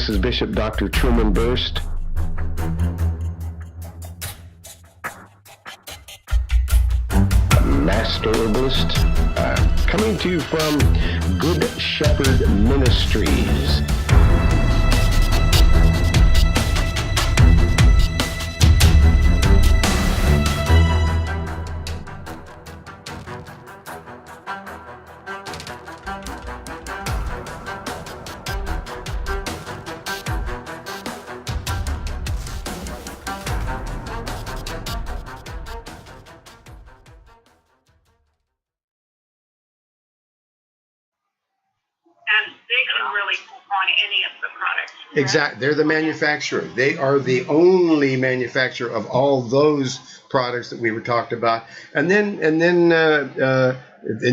This is Bishop Dr. Truman Burst. Master Herbalist, coming to you from Good Shepherd Ministries. Exactly. They're the manufacturer. They are the only manufacturer of all those products that we were talked about. And then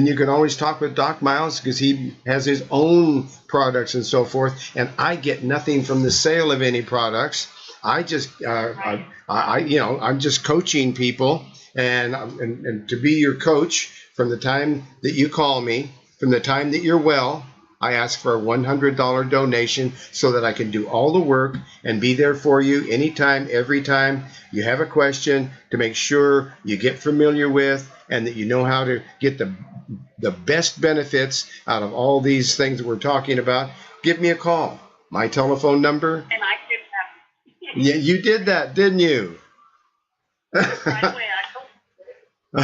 you can always talk with Doc Miles because he has his own products and so forth. And I get nothing from the sale of any products. I just, I'm just coaching people and to be your coach from the time that you call me, from the time that you're well. I ask for a $100 donation so that I can do all the work and be there for you anytime, every time you have a question to make sure you get familiar with and that you know how to get the best benefits out of all these things that we're talking about. Give me a call. My telephone number. And I did that. Yeah, you did that, didn't you? Right away,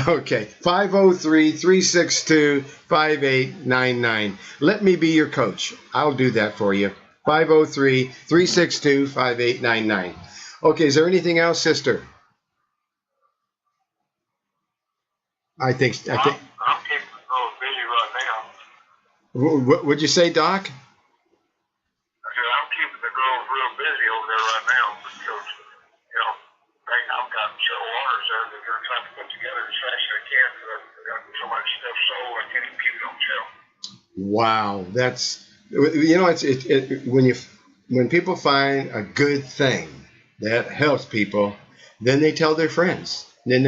Okay, 503-362-5899. Let me be your coach. I'll do that for you. 503-362-5899. Okay, is there anything else, sister? I think. I'm keeping real busy right now. What would you say, Doc? I said I'm keeping the girls real busy over there right now because, I've got several orders there that they're trying to put together as fast as they can because I've got so much stuff sold I can't even keep it on shelf. Wow, that's when people find a good thing that helps people, then they tell their friends. Then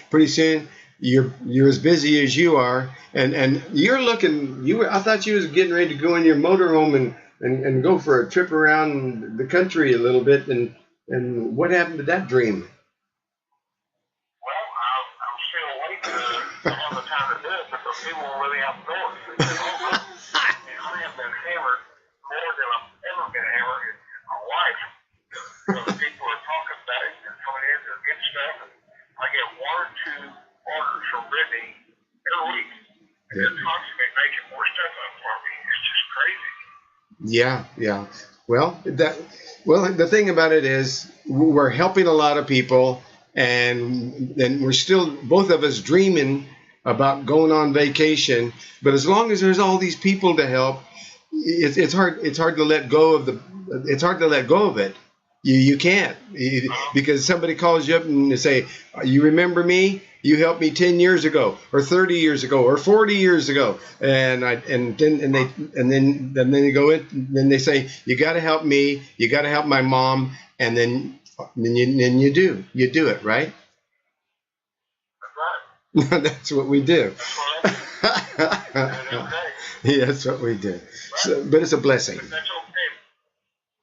pretty soon you're as busy as you are, and you're looking. I thought you was getting ready to go in your motorhome and go for a trip around the country a little bit, and what happened to that dream? Well, I'm still waiting to have the time to do it because people won't really have to know it. And I have been hammered more than I've ever been hammered in my life. Because people are talking about it and coming in to get stuff. And I get 1 or 2 orders from Brittany every week. And they're constantly making more stuff up for me. It's just crazy. Yeah. Well, the thing about it is we're helping a lot of people, and we're still both of us dreaming about going on vacation. But as long as there's all these people to help, it's hard to let go of it. You can't because somebody calls you up and they say, "You remember me? You helped me 10 years ago, or 30 years ago, or 40 years ago," and then they go in. Then they say, "You got to help me. You got to help my mom," and then you do it, right? That's right. That's what we do. Yeah, that's what we do. So, but it's a blessing. That's okay.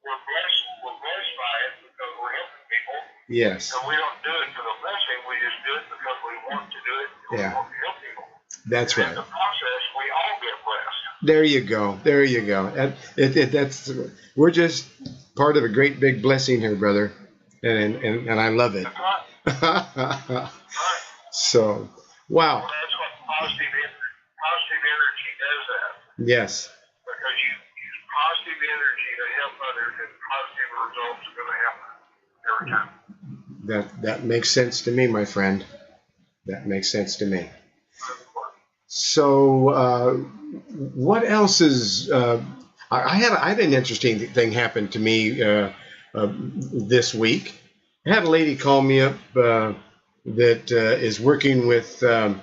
We're blessed by it because we're helping people. Yes. So we don't do it for the blessing. We just do it because we want to do it. Yeah. We want to help people. That's right. In the process, we all get blessed. There you go. We're just part of a great big blessing here, brother, and I love it. That's right. Right. So, wow. Well, that's what positive energy does that. Yes. Because you use positive energy to help others, and positive results are going to happen every time. That makes sense to me, my friend. That makes sense to me. So, what else is? I had an interesting thing happen to me this week. I had a lady call me up that is working with the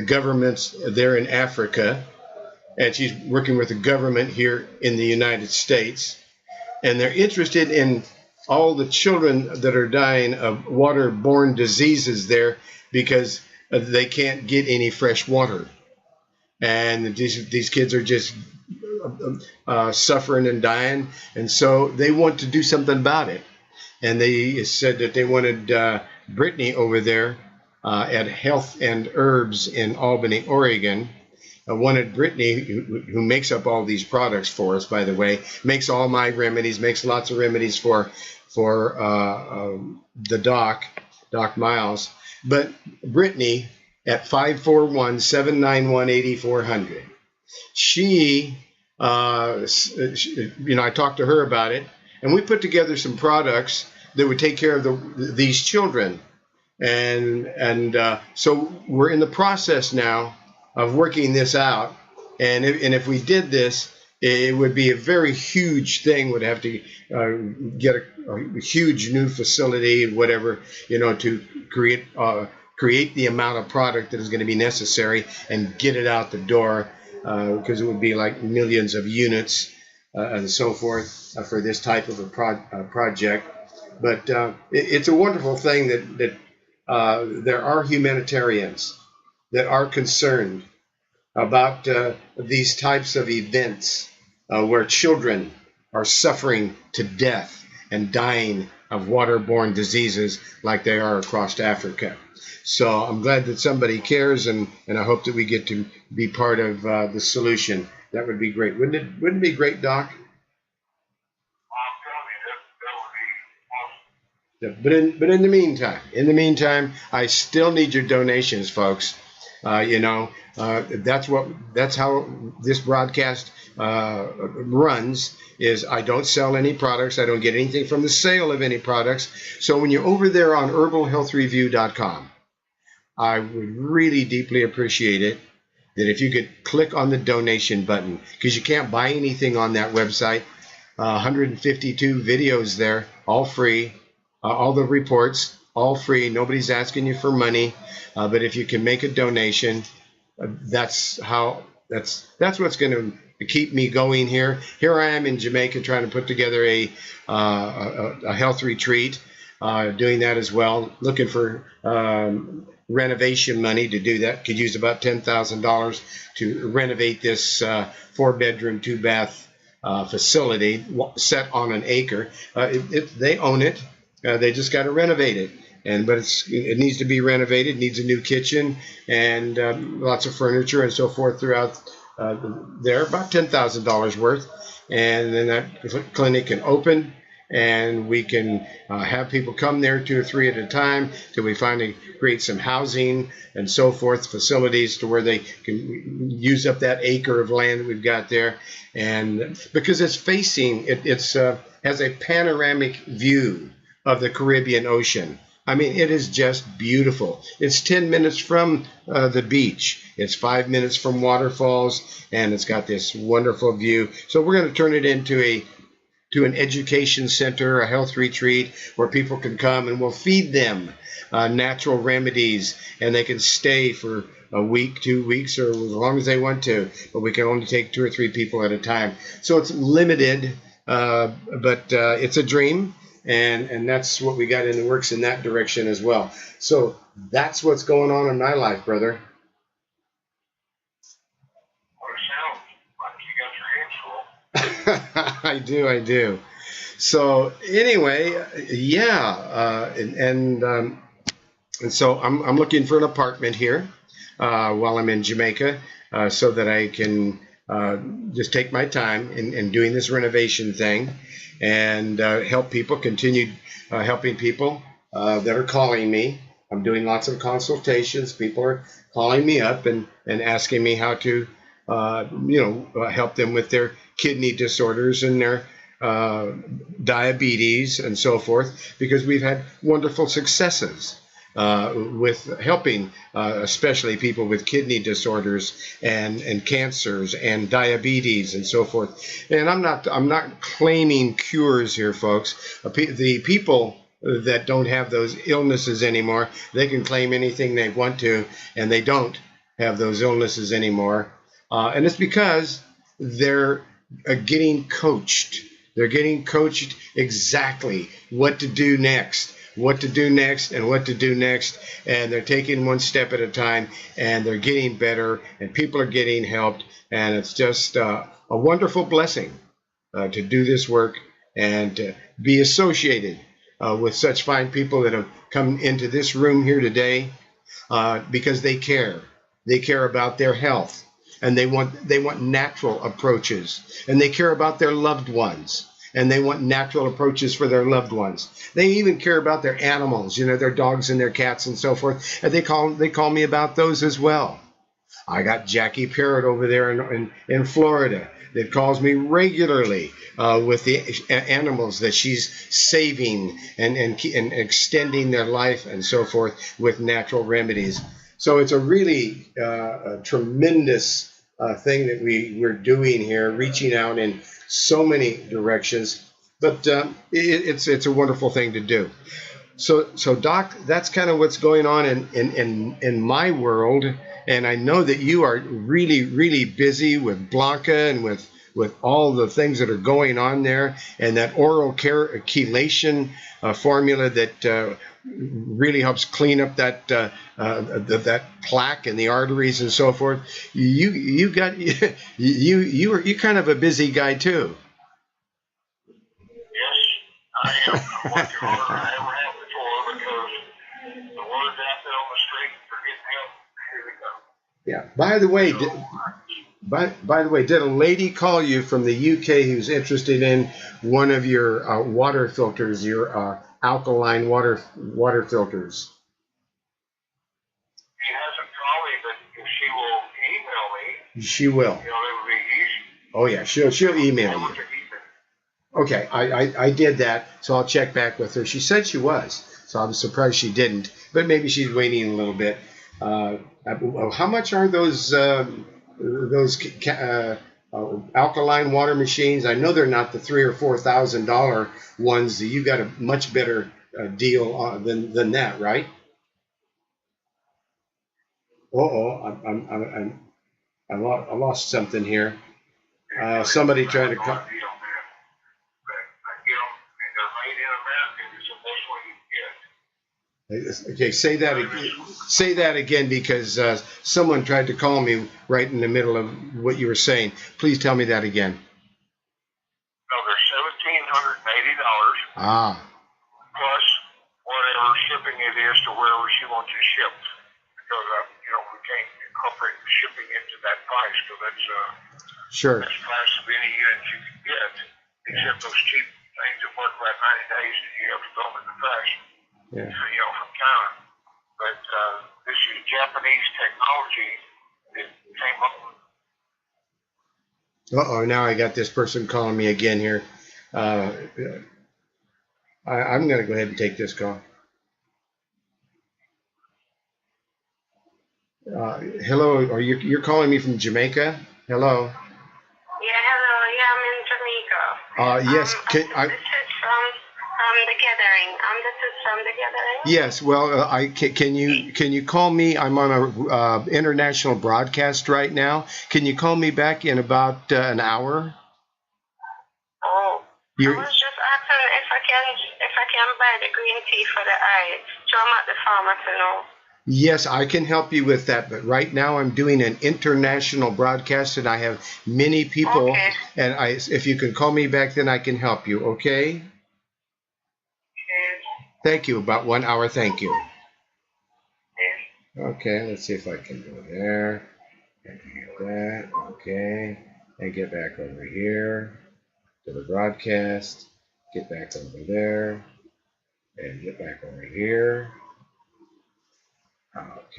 governments there in Africa, and she's working with the government here in the United States, and they're interested in all the children that are dying of waterborne diseases there because they can't get any fresh water. And these kids are just suffering and dying, and so they want to do something about it. And they said that they wanted Brittany over there at Health and Herbs in Albany, Oregon. Wanted Brittany, who makes up all these products for us, by the way, makes all my remedies, makes lots of remedies for the Doc Miles. But Brittany at 541-791-8400. She, I talked to her about it, and we put together some products that would take care of these children. And so we're in the process now of working this out. And if we did this, it would be a very huge thing. Would have to get a huge new facility, whatever, to create the amount of product that is going to be necessary and get it out the door, because it would be like millions of units and so forth for this type of a project. But it's a wonderful thing that there are humanitarians that are concerned about these types of events where children are suffering to death and dying of waterborne diseases like they are across Africa. So I'm glad that somebody cares, and I hope that we get to be part of the solution. That would be great. Wouldn't it be great, Doc? But in the meantime, I still need your donations, folks. That's how this broadcast runs. Is I don't sell any products. I don't get anything from the sale of any products. So when you're over there on herbalhealthreview.com, I would really deeply appreciate it that if you could click on the donation button, because you can't buy anything on that website. 152 videos there, all free. All the reports, all free. Nobody's asking you for money. But if you can make a donation, that's what's going to keep me going here. Here I am in Jamaica trying to put together a health retreat, doing that as well. Looking for renovation money to do that. Could use about $10,000 to renovate this 4-bedroom, 2-bath facility set on an acre. They own it. They just got to renovate it, but it needs to be renovated. It needs a new kitchen and lots of furniture and so forth throughout there, about $10,000 worth. And then that clinic can open, and we can have people come there 2 or 3 at a time till we finally create some housing and so forth, facilities to where they can use up that acre of land that we've got there. And because it's has a panoramic view of the Caribbean Ocean. I mean, it is just beautiful. It's 10 minutes from the beach. It's 5 minutes from waterfalls, and it's got this wonderful view. So we're going to turn it into an education center, a health retreat, where people can come, and we'll feed them natural remedies, and they can stay for a week, 2 weeks, or as long as they want to. But we can only take 2 or 3 people at a time. So it's limited, but it's a dream. And that's what we got in the works in that direction as well. So that's what's going on in my life, brother. Well, it sounds like you got your hands full. I do. So anyway, and so I'm looking for an apartment here while I'm in Jamaica, so that I can just take my time in doing this renovation thing. And help people, continue helping people that are calling me. I'm doing lots of consultations. People are calling me up and asking me how to, help them with their kidney disorders and their diabetes and so forth, because we've had wonderful successes with helping especially people with kidney disorders and cancers and diabetes and so forth. And I'm not claiming cures here, folks. The people that don't have those illnesses anymore, they can claim anything they want to, and they don't have those illnesses anymore. And it's because they're getting coached. They're getting coached exactly what to do next, what to do next and what to do next, and they're taking one step at a time, and they're getting better, and people are getting helped, and it's just a wonderful blessing to do this work and to be associated with such fine people that have come into this room here today because they care. They care about their health, and they want natural approaches, and they care about their loved ones, and they want natural approaches for their loved ones. They even care about their animals, their dogs and their cats and so forth, and they call me about those as well. I got Jackie Parrott over there in Florida that calls me regularly with the animals that she's saving and extending their life and so forth with natural remedies. So it's a really tremendous thing that we're doing here, reaching out in so many directions. But it's a wonderful thing to do. So Doc, that's kind of what's going on in my world. And I know that you are really, really busy with Blanca and with all the things that are going on there, and that oral chelation formula that really helps clean up that plaque in the arteries and so forth. You're kind of a busy guy too. Yes, I am. I'm working harder than I ever have before because the word's out there on the street for getting help. Here we go. Yeah. By the way, did a lady call you from the UK who's interested in one of your water filters, your alkaline water filters? She hasn't called me, but if she will email me, She will. it would be easy. Oh yeah, she'll email you. Okay, I did that, so I'll check back with her. She said she was, so I'm surprised she didn't, but maybe she's waiting a little bit. How much are those alkaline water machines? I know they're not the $3,000 or $4,000 ones. You got a much better deal than that, right? I lost something here. Somebody tried to call. Okay, say that again because someone tried to call me right in the middle of what you were saying. Please tell me that again. No, they're $1,780. Ah. Plus whatever shipping it is to wherever she wants it shipped. Because we can't incorporate the shipping into that price because that's Sure. that's the price of any unit you can get, except those cheap things that work about 90 days that you have to throw them in the trash. Yeah. From China. But this is Japanese technology that came up with. Uh-oh, now I got this person calling me again here. I'm going to go ahead and take this call. Hello, you're calling me from Jamaica? Hello. Yeah, hello. Yeah, I'm in Jamaica. Yes. This is from the gathering. This is from the gathering. Yes. Well, can you call me? I'm on a international broadcast right now. Can you call me back in about an hour? Oh, I was just asking if I can buy the green tea for the eyes. So I'm at the pharmacy now. Yes, I can help you with that, but right now I'm doing an international broadcast, and I have many people. Okay. And if you can call me back, then I can help you. Okay. Okay. Thank you. About 1 hour. Thank you. Okay. Okay, let's see if I can go there. And do that. Okay. And get back over here to the broadcast. Get back over there. And get back over here.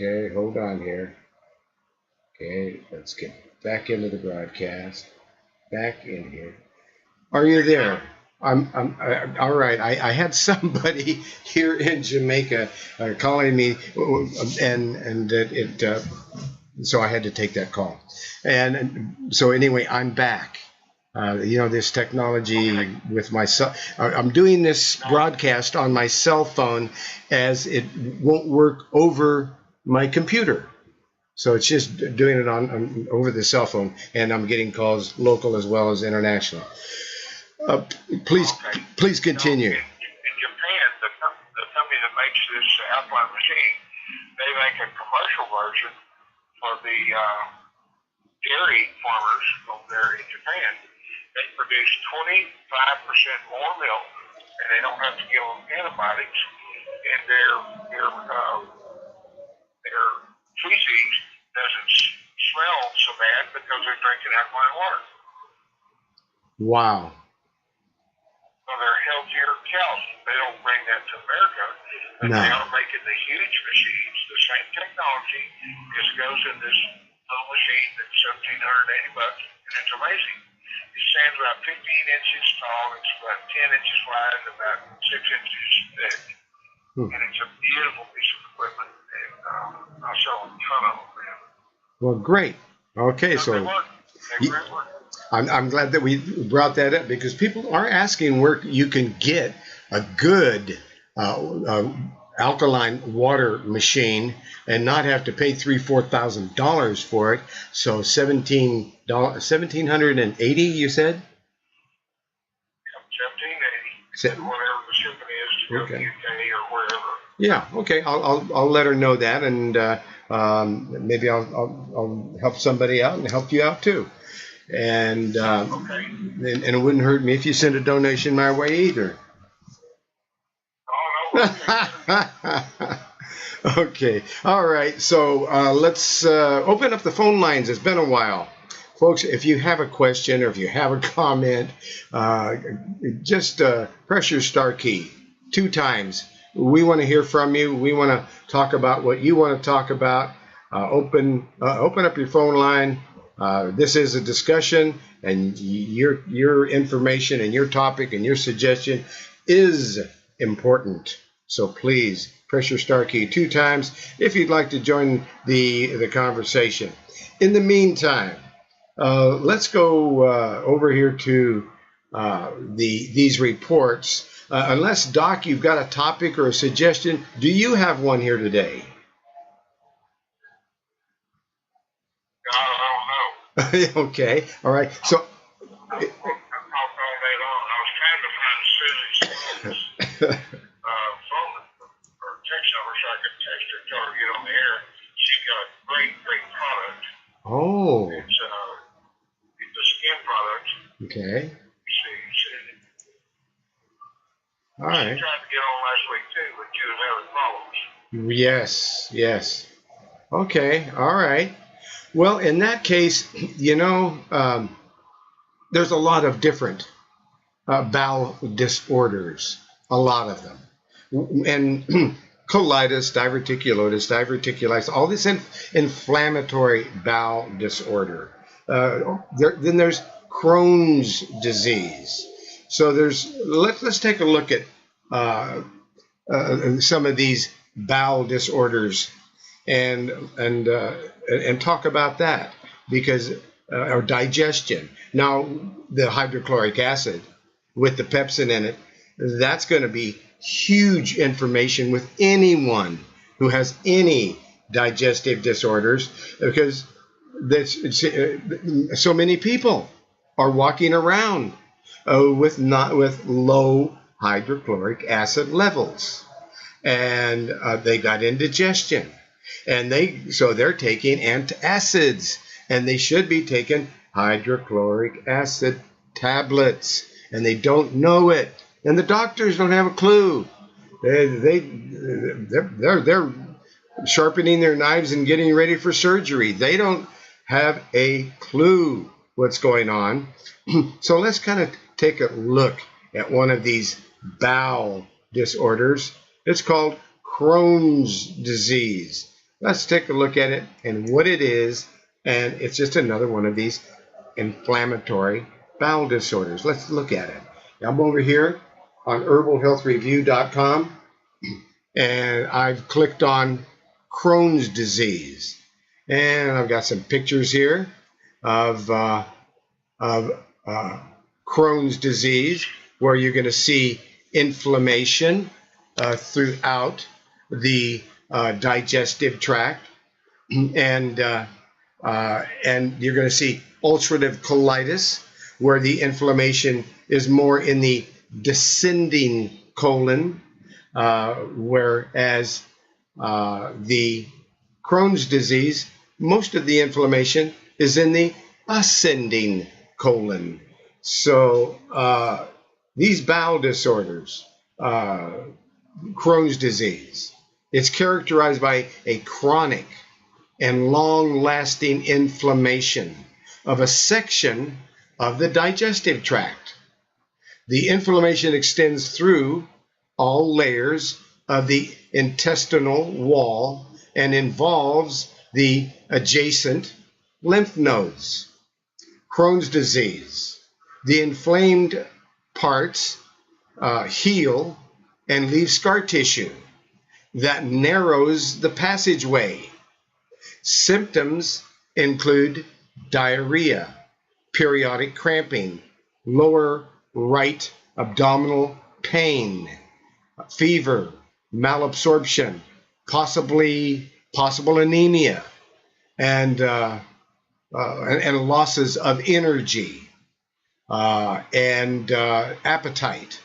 Okay, hold on here. Okay, let's get back into the broadcast. Back in here. Are you there? I'm all right. I had somebody here in Jamaica calling me, and so I had to take that call. And so anyway, I'm back. This technology with my cell. I'm doing this broadcast on my cell phone as it won't work over my computer. So it's just doing it on over the cell phone, and I'm getting calls local as well as international. Please continue. In Japan, the company makes this alkaline machine. They make a commercial version for the dairy farmers over there in Japan. They produce 25% more milk, and they don't have to give them antibiotics. And their feces doesn't smell so bad because they're drinking alkaline water. Wow. So they're healthier cows. They don't bring that to America, but No. they are making the huge machines. The same technology just goes in this little machine that's $1,780, and it's amazing. It stands about 15 inches tall. It's about 10 inches wide and about 6 inches thick. And it's a beautiful piece of equipment. And I'll sell a ton of them, man. Well, great. Okay, They so work. They really work. I'm glad that we brought that up because people are asking where you can get a good alkaline water machine and not have to pay $3,000-$4,000 for it. So $1,780, you said? 1780. Whatever the shipping is to go to Okay. UK or wherever. Yeah. Okay. I'll let her know that, and maybe I'll help somebody out and help you out too. And and it wouldn't hurt me if you sent a donation my way either. Oh, no. Okay. All right. So let's open up the phone lines. It's been a while. Folks, if you have a question or if you have a comment, just press your star key 2 times. We want to hear from you. We want to talk about what you want to talk about. Open up your phone line. This is a discussion, and your information and your topic and your suggestion is important. So please press your star key 2 times if you'd like to join the conversation. In the meantime, let's go over here to these reports. Unless, Doc, you've got a topic or a suggestion, do you have one here today? I don't know. Okay, all right. So, I talked all day long. I was trying to find Susie's phone or text number so I could text her, tell her to get on the air. She's got a great product. oh, It's a skin product. okay, She all right. tried to get on last week too, but she was having problems. Yes. Okay, all right. Well, in that case, there's a lot of different bowel disorders, a lot of them. And colitis, diverticulitis, all this inflammatory bowel disorder. Then there's Crohn's disease. So let's take a look at some of these bowel disorders and talk about that, because or digestion. Now, the hydrochloric acid with the pepsin in it, that's going to be huge information with anyone who has any digestive disorders, because so many people are walking around with low hydrochloric acid levels, and they got indigestion, and they're taking antacids, and they should be taking hydrochloric acid tablets, and they don't know it, and the doctors don't have a clue. They're sharpening their knives and getting ready for surgery. They don't have a clue what's going on. So let's kind of take a look at one of these bowel disorders. It's called Crohn's disease. Let's take a look at it and what it is. And it's just another one of these inflammatory bowel disorders. Let's look at it. I'm over here on herbalhealthreview.com, and I've clicked on Crohn's disease. And I've got some pictures here of Crohn's disease, where you're going to see inflammation throughout the digestive tract, and you're going to see ulcerative colitis, where the inflammation is more in the descending colon. whereas the Crohn's disease, most of the inflammation is in the ascending colon. So these bowel disorders, Crohn's disease, it's characterized by a chronic and long-lasting inflammation of a section of the digestive tract. The inflammation extends through all layers of the intestinal wall and involves the adjacent lymph nodes. Crohn's disease. The inflamed parts heal and leave scar tissue that narrows the passageway. Symptoms include diarrhea, periodic cramping, lower right abdominal pain, fever, malabsorption, possible anemia, and losses of energy, and appetite,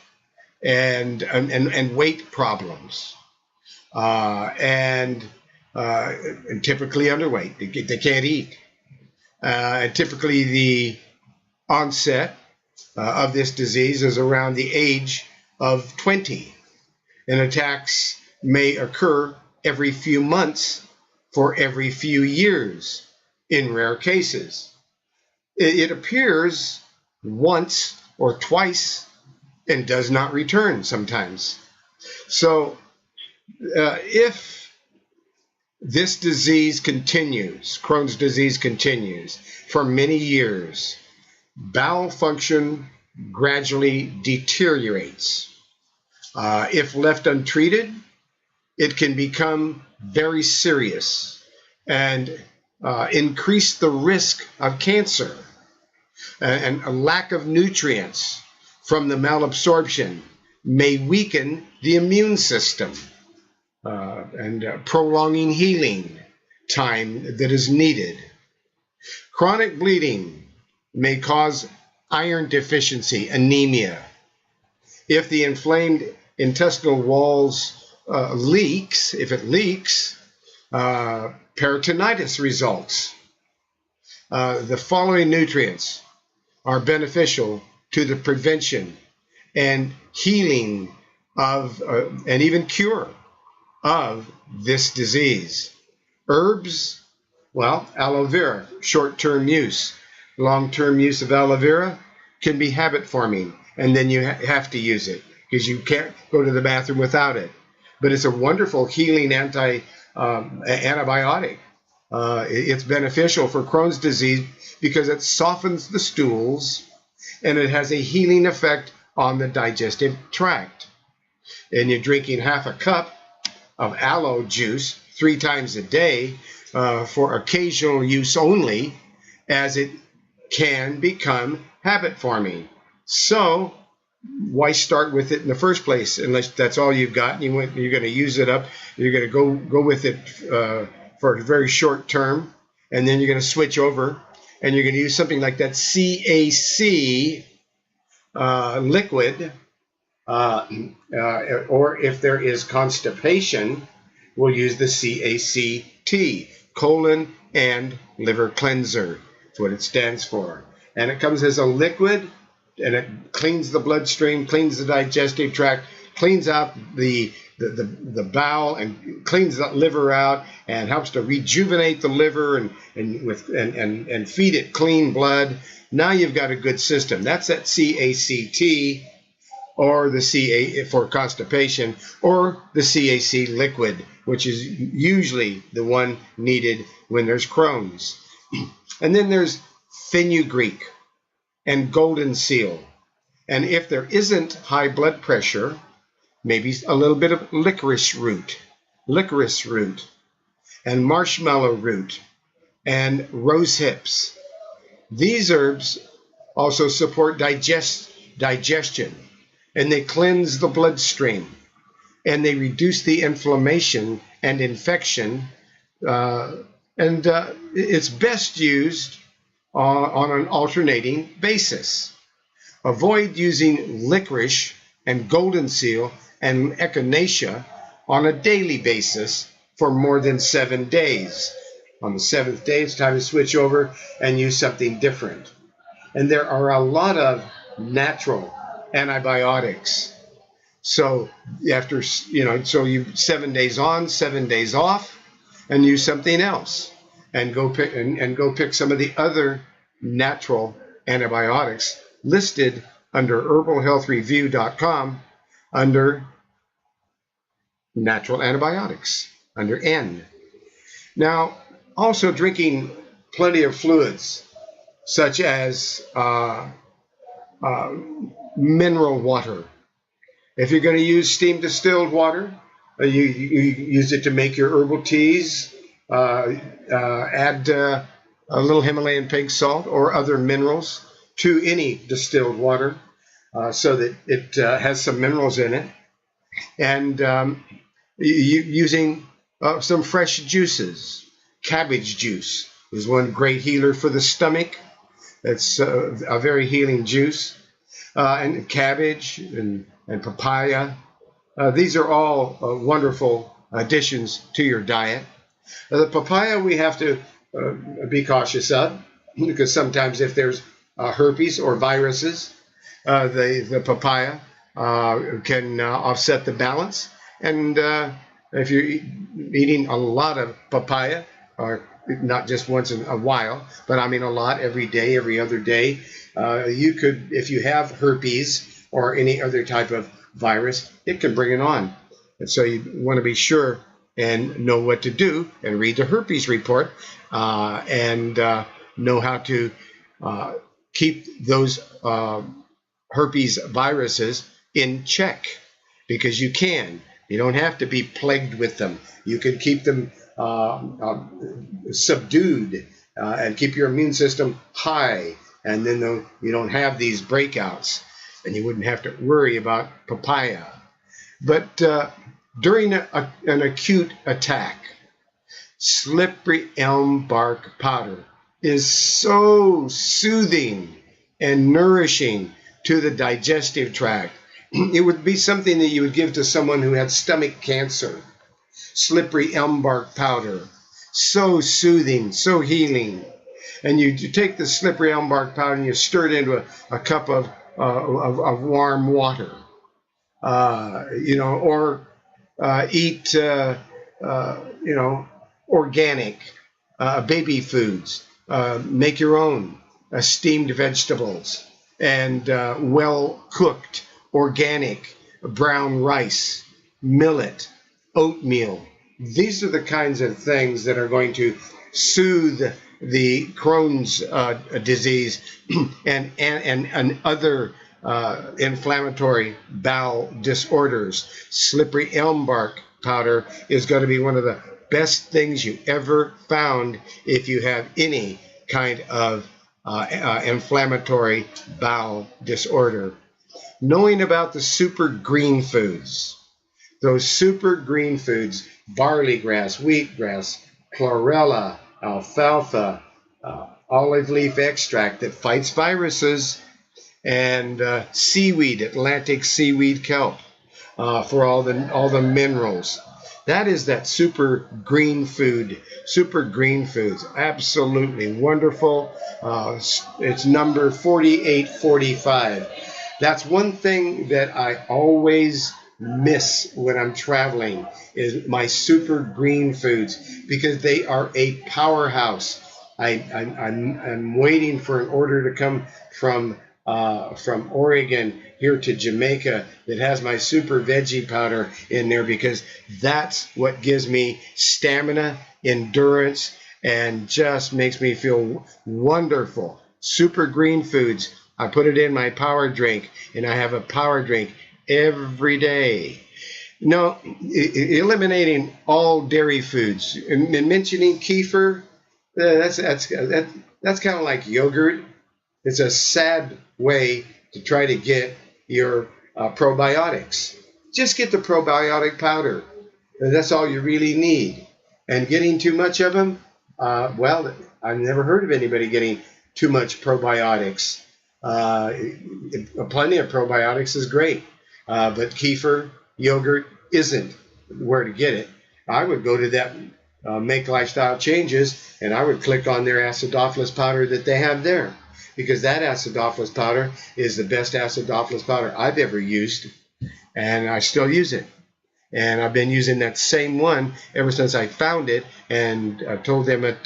and weight problems, and typically underweight. They can't eat. Typically, the onset of this disease is around the age of 20, and attacks may occur every few months for every few years in rare cases. It appears once or twice and does not return sometimes. So if this disease continues, Crohn's disease continues for many years, bowel function gradually deteriorates. If left untreated, it can become very serious and increase the risk of cancer. And a lack of nutrients from the malabsorption may weaken the immune system and prolonging healing time that is needed. Chronic bleeding may cause iron deficiency, anemia. If the inflamed intestinal walls leaks, peritonitis results. The following nutrients are beneficial to the prevention and healing of, and even cure of this disease. Herbs, well, aloe vera, short-term use. Long-term use of aloe vera can be habit forming, and then you have to use it because you can't go to the bathroom without it. But it's a wonderful healing antibiotic. It's beneficial for Crohn's disease because it softens the stools and it has a healing effect on the digestive tract. And you're drinking half a cup of aloe juice 3 times a day for occasional use only, as it can become habit forming. So why start with it in the first place unless that's all you've got and you're going to use it up? You're going to go with it for a very short term, and then you're going to switch over and you're going to use something like that CAC liquid, or if there is constipation, we'll use the CACT, colon and liver cleanser. That's what it stands for. And it comes as a liquid, and it cleans the bloodstream, cleans the digestive tract, cleans out the bowel, and cleans the liver out, and helps to rejuvenate the liver and feed it clean blood. Now you've got a good system. That's that CACT, or the CA for constipation, or the CAC liquid, which is usually the one needed when there's Crohn's. And then there's fenugreek and golden seal. And if there isn't high blood pressure, maybe a little bit of licorice root, and marshmallow root, and rose hips. These herbs also support digestion, and they cleanse the bloodstream, and they reduce the inflammation and infection, and it's best used on an alternating basis. Avoid using licorice and golden seal and echinacea on a daily basis for more than 7 days. On the 7th day, it's time to switch over and use something different. And there are a lot of natural antibiotics. So after, so you 7 days on, 7 days off, and use something else, and go pick some of the other natural antibiotics listed under herbalhealthreview.com under natural antibiotics under N. Now, also drinking plenty of fluids, such as mineral water. If you're going to use steam distilled water, you use it to make your herbal teas. Add a little Himalayan pink salt or other minerals to any distilled water, so that it has some minerals in it. And using some fresh juices. Cabbage juice is one great healer for the stomach. It's a very healing juice. And cabbage and papaya. These are all wonderful additions to your diet. The papaya we have to be cautious of, because sometimes if there's herpes or viruses, the papaya can offset the balance. And if you're eating a lot of papaya, or not just once in a while, but I mean a lot, every day, every other day, you could, if you have herpes or any other type of virus, it can bring it on. And so you want to be sure and know what to do and read the herpes report, and know how to keep those herpes viruses in check, because you can. You don't have to be plagued with them. You can keep them subdued and keep your immune system high, and then you don't have these breakouts, and you wouldn't have to worry about papaya. But during an acute attack, slippery elm bark powder is so soothing and nourishing to the digestive tract. It would be something that you would give to someone who had stomach cancer. Slippery elm bark powder, so soothing, so healing. And you take the slippery elm bark powder and you stir it into a cup of warm water, or eat, organic baby foods. Make your own steamed vegetables and well-cooked organic brown rice, millet, oatmeal. These are the kinds of things that are going to soothe the Crohn's disease and other inflammatory bowel disorders. Slippery elm bark powder is going to be one of the best things you ever found if you have any kind of inflammatory bowel disorder. Knowing about the super green foods. Those super green foods, barley grass, wheatgrass, chlorella, alfalfa, olive leaf extract that fights viruses, and seaweed, Atlantic seaweed kelp, for all the minerals. That is that super green food, super green foods. Absolutely wonderful. It's number 4845. That's one thing that I always miss when I'm traveling, is my super green foods, because they are a powerhouse. I'm waiting for an order to come from Oregon here to Jamaica that has my super veggie powder in there, because that's what gives me stamina, endurance, and just makes me feel wonderful. Super green foods. I put it in my power drink, and I have a power drink every day. No, eliminating all dairy foods and mentioning kefir, that's kind of like yogurt. It's a sad way to try to get your probiotics. Just get the probiotic powder. That's all you really need. And getting too much of them, well, I've never heard of anybody getting too much probiotics. Plenty of probiotics is great, but kefir yogurt isn't where to get it, I would go to that Make Lifestyle Changes, and I would click on their acidophilus powder that they have there, because that acidophilus powder is the best acidophilus powder I've ever used, and I still use it. And I've been using that same one ever since I found it, and I told them at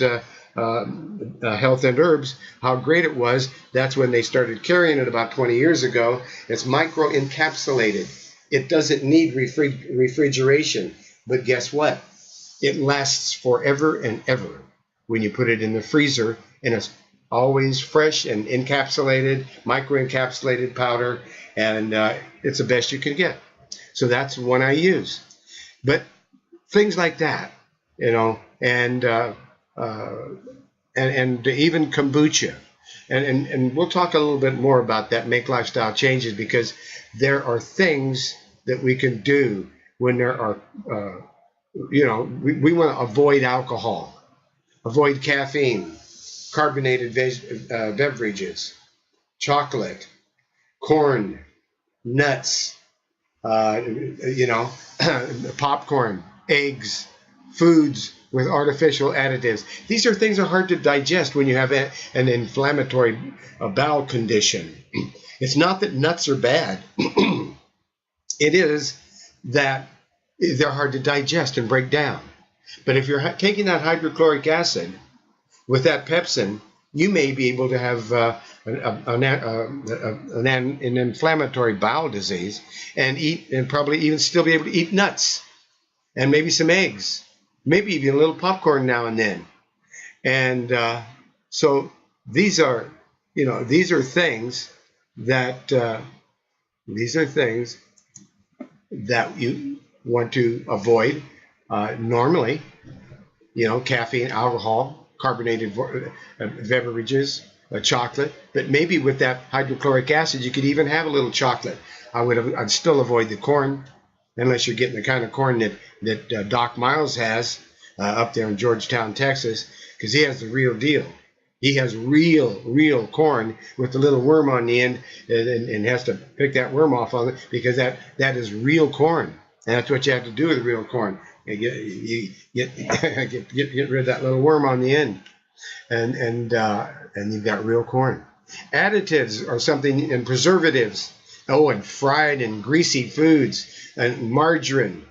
Health and Herbs how great it was. That's when they started carrying it about 20 years ago. It's micro-encapsulated. It doesn't need refrigeration, but guess what? It lasts forever and ever when you put it in the freezer, and it's always fresh and encapsulated, micro-encapsulated powder, and it's the best you can get. So that's one I use. But things like that, you know, and even kombucha. And we'll talk a little bit more about that, Make Lifestyle Changes, because there are things that we can do when there are, you know, we want to avoid alcohol, avoid caffeine, carbonated beverages, chocolate, corn, nuts, you know, popcorn, eggs, foods with artificial additives. These are things that are hard to digest when you have an inflammatory bowel condition. It's not that nuts are bad. It is that they're hard to digest and break down. But if you're taking that hydrochloric acid with that pepsin, you may be able to have an inflammatory bowel disease and probably even still be able to eat nuts and maybe some eggs, maybe even a little popcorn now and then. And so these are, you know, these are things that you want to avoid normally. You know, caffeine, alcohol, carbonated beverages, chocolate. But maybe with that hydrochloric acid, you could even have a little chocolate. I'd still avoid the corn, unless you're getting the kind of corn that Doc Miles has up there in Georgetown, Texas, because he has the real deal. He has real corn with the little worm on the end, and has to pick that worm off on it, because that is real corn. And that's what you have to do with real corn. You get rid of that little worm on the end, and you've got real corn. Additives are something, and preservatives. Oh, and fried and greasy foods, and margarine,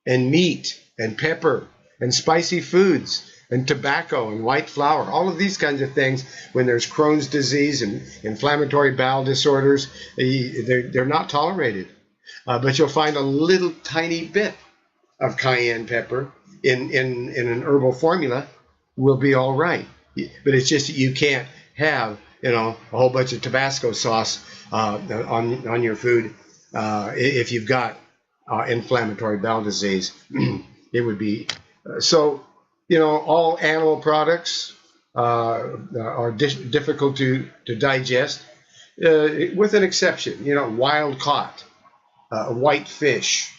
and meat, and pepper, and spicy foods, and tobacco, and white flour. All of these kinds of things, when there's Crohn's disease and inflammatory bowel disorders, they're not tolerated. But you'll find a little tiny bit of cayenne pepper in an herbal formula will be all right. But it's just that you can't have, you know, a whole bunch of Tabasco sauce on your food if you've got inflammatory bowel disease. It would be so. You know, all animal products are difficult to digest, with an exception. You know, wild caught white fish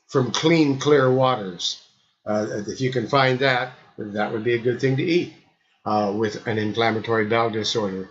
from clean, clear waters. If you can find that, that would be a good thing to eat with an inflammatory bowel disorder.